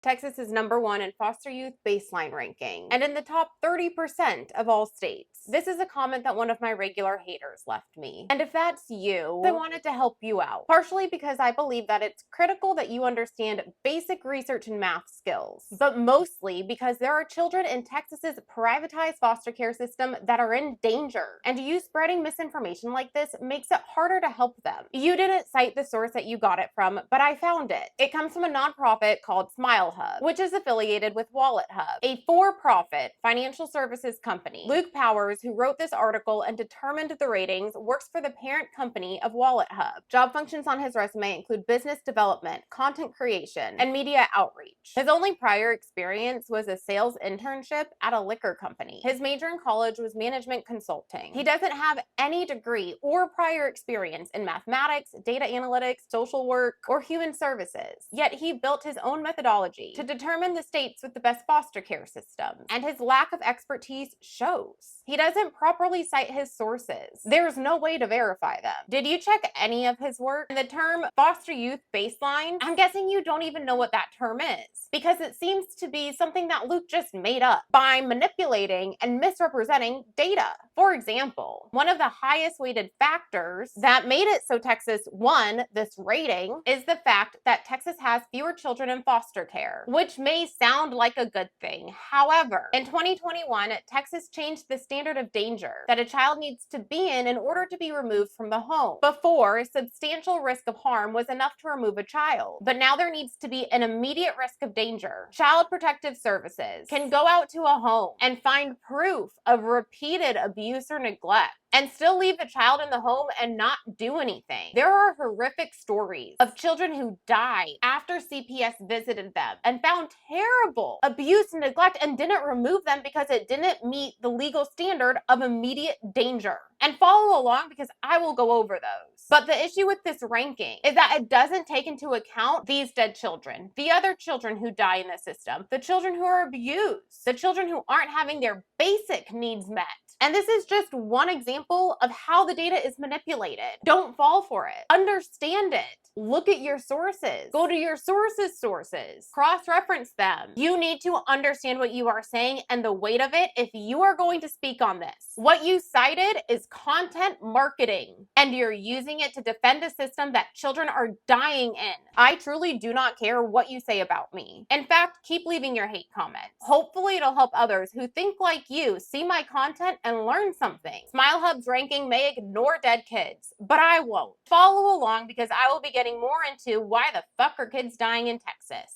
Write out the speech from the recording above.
Texas is #1 in foster youth baseline ranking and in the top 30% of all states. This is a comment that one of my regular haters left me. And if that's you, I wanted to help you out. Partially because I believe that it's critical that you understand basic research and math skills, but mostly because there are children in Texas's privatized foster care system that are in danger. And you spreading misinformation like this makes it harder to help them. You didn't cite the source that you got it from, but I found it. It comes from a nonprofit called Smile Hub, which is affiliated with Wallet Hub, a for-profit financial services company. Luke Powers, who wrote this article and determined the ratings, works for the parent company of Wallet Hub. Job functions on his resume include business development, content creation, and media outreach. His only prior experience was a sales internship at a liquor company. His major in college was management consulting. He doesn't have any degree or prior experience in mathematics, data analytics, social work, or human services. Yet he built his own methodology to determine the states with the best foster care systems, and his lack of expertise shows. He doesn't properly cite his sources. There's no way to verify them. Did you check any of his work? And the term foster youth baseline, I'm guessing you don't even know what that term is, because it seems to be something that Luke just made up by manipulating and misrepresenting data. For example, one of the highest weighted factors that made it so Texas won this rating is the fact that Texas has fewer children in foster care, which may sound like a good thing. However, in 2021, Texas changed the standard of danger that a child needs to be in order to be removed from the home. Before, substantial risk of harm was enough to remove a child, but now there needs to be an immediate risk of danger. Child Protective Services can go out to a home and find proof of repeated abuse or neglect and still leave the child in the home and not do anything. There are horrific stories of children who died after CPS visited them and found terrible abuse and neglect and didn't remove them because it didn't meet the legal standard of immediate danger. And follow along because I will go over those. But the issue with this ranking is that it doesn't take into account these dead children, the other children who die in the system, the children who are abused, the children who aren't having their basic needs met. And this is just one example of how the data is manipulated. Don't fall for it. Understand it. Look at your sources. Go to your sources. Cross-reference them. You need to understand what you are saying and the weight of it if you are going to speak on this. What you cited is content marketing, and you're using it to defend a system that children are dying in. I truly do not care what you say about me. In fact, keep leaving your hate comments. Hopefully it'll help others who think like you see my content and learn something. Smile Hub's ranking may ignore dead kids, but I won't. Follow along because I will be getting more into why the fuck are kids dying in Texas.